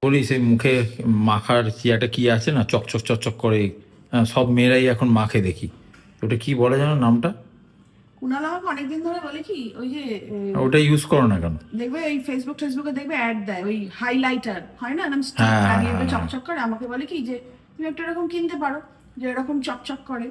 বলি সেই মুখে মাখার কি একটা কি আছে না, চকচক চকচক করে, হ্যাঁ, সব মেয়েরাই এখন মাখে দেখি। ওটা কি বলে জানো নামটা? কুণাল আমাকে অনেকদিন ধরে বলে কি ওই যে ওটা ইউজ করো না কেন? দেখবে এই ফেসবুকে দেখবে অ্যাড দেয় ওই হাইলাইটার হয় না, নাম স্টিক হ্যাঁ, লাগিয়ে হ্যাঁ, হ্যাঁ। চকচক করে। আমাকে বলে কি যে তুমি একটা এরকম কিনতে পারো যে এরকম চকচক করে।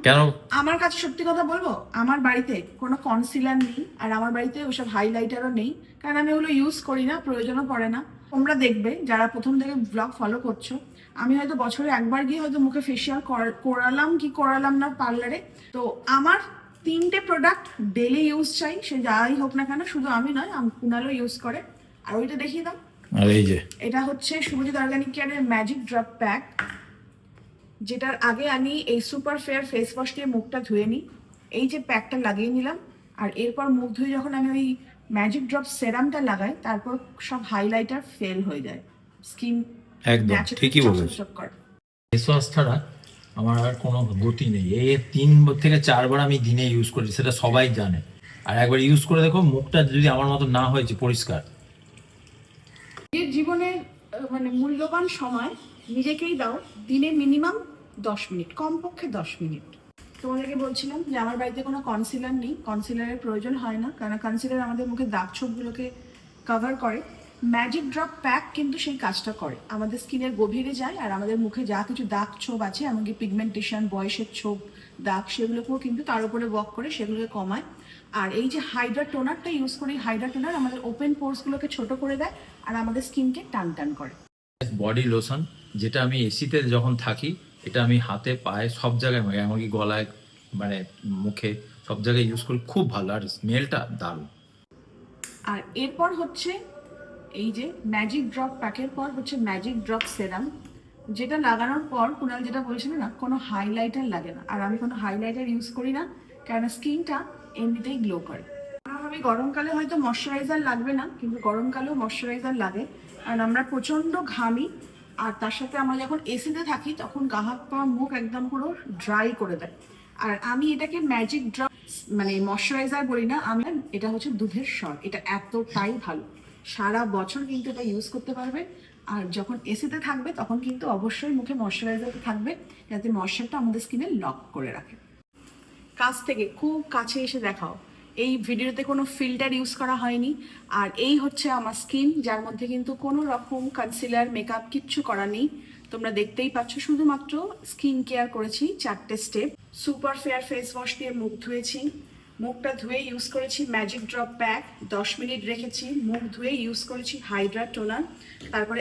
কেন? আমার কাছে সত্যি কথা বলবো, আমার বাড়িতে কোনো কনসিলার নেই, আর আমার বাড়িতে ওইসব হাইলাইটারও নেই, কারণ আমি ওগুলো ইউজ করি না, প্রয়োজনও পড়ে না। তোমরা দেখবে যারা প্রথম থেকে ব্লগ ফলো করছো, আমি হয়তো বছরে একবার গিয়ে হয়তো মুখে ফেসিয়াল করালাম না পার্লারে। তো আমার 3টে প্রোডাক্ট ডেলি ইউজ চাই, সে যাই হোক না কেন। শুধু আমি নয়, কুণালও ইউজ করে। আর ওইটা দেখিয়ে দাও। আর এই যে এটা হচ্ছে শুভজিৎ অর্গানিক কেয়ারের ম্যাজিক ড্রপ প্যাক, যেটার আগে আমি এই সুপার ফেয়ার ফেস ওয়াশ দিয়ে মুখটা ধুয়ে নিই। এই যে প্যাকটা লাগিয়ে নিলাম, আর এরপর মুখ ধুয়ে যখন আমি ওই ম্যাজিক ড্রপ সেরামটা লাগাই, তারপর সব হাইলাইটার ফেল হয়ে যায়, স্কিন একদম ঠিকই বলেছো। ফেস ওয়াশ ছাড়া আমার আর কোনো গতি নেই। এই 3 থেকে 4 বার আমি দিনে ইউজ করি, সেটা সবাই জানে। আর একবার ইউজ করে দেখো, মুখটা যদি আমার মতো না হয়েছে পরিষ্কার। নিজের জীবনের মানে মূল্যবান সময় নিজেকেই দাও, দিনে মিনিমাম 10 মিনিট, কমপক্ষে 10 মিনিট। তোমাদেরকে বলছিলাম যে আমার বাড়িতে কোনো কনসিলার নেই, কনসিলারের প্রয়োজন হয় না, কারণ কনসিলার আমাদের মুখে দাগ ছোপগুলোকে কভার করে। ম্যাজিক ড্রপ প্যাক কিন্তু সেই কাজটা করে, আমাদের স্কিনের গভীরে যায়, আর আমাদের মুখে যা কিছু দাগ ছোপ আছে, এমনকি পিগমেন্টেশন, বয়সের ছোপ, দাগ, সেগুলোকেও কিন্তু তার উপরে ওয়ার্ক করে, সেগুলোকে কমায়। আর এই যে হাইড্রা টোনারটা ইউজ করি, হাইড্রা টোনার আমাদের ওপেন পোর্সগুলোকে ছোট করে দেয়, আর আমাদের স্কিনকে টান টান করে। বডি লোশন, যেটা আমি এসিতে যখন থাকি, এটা আমি হাতে পায়ে সব জায়গায়, এমনকি গলায়, মানে মুখে, সব জায়গায় ইউজ করি। খুব ভালো, আর স্মেলটা দারুণ। আর এরপর হচ্ছে এই যে ম্যাজিক ড্রপ প্যাকের পর হচ্ছে ম্যাজিক ড্রপ সেরাম, যেটা লাগানোর পর কুণাল যেটা বলছিল না, কোনো হাইলাইটার লাগে না। আর আমি কোনো হাইলাইটার ইউজ করি না, কারণ স্কিনটা এমনিতেই গ্লো করে। আমি গরমকালে হয়তো ময়শ্চারাইজার লাগবে না, কিন্তু গরমকালেও ময়শ্চারাইজার লাগে, আর আমরা প্রচণ্ড ঘামি। আর তার সাথে আমরা যখন এসিতে থাকি, তখন গা হাত পা মুখ একদম পুরো ড্রাই করে দেয়। আর আমি এটাকে ম্যাজিক ড্রপ মানে ময়শ্চারাইজার বলি না, আমি এটা হচ্ছে দুধের স্বর। এটা এতটাই ভালো, সারা বছর কিন্তু এটা ইউজ করতে পারবে। আর যখন এসিতে থাকবে তখন কিন্তু অবশ্যই মুখে ময়শ্চারাইজার থাকবে, যাতে ময়শ্চারটা আমাদের স্কিনে লক করে রাখে। কাছ থেকে খুব কাছে এসে দেখাও। এই ভিডিওতে কোনো ফিল্টার ইউজ করা হয়নি। আর এই হচ্ছে আমার স্কিন, যার মধ্যে কিন্তু কোনো রকম কনসিলার, মেকআপ কিচ্ছু করা নেই। তোমরা দেখতেই পাচ্ছ, শুধুমাত্র স্কিন কেয়ার করেছি 4টে step. Super fair face wash দিয়ে মুখ ধুয়েছি, মুখটা ধুয়ে ইউজ করেছি ম্যাজিক ড্রপ প্যাক, 10 মিনিট রেখেছি, মুখ ধুয়ে ইউজ করেছি হাইড্রা টোনার, তারপরে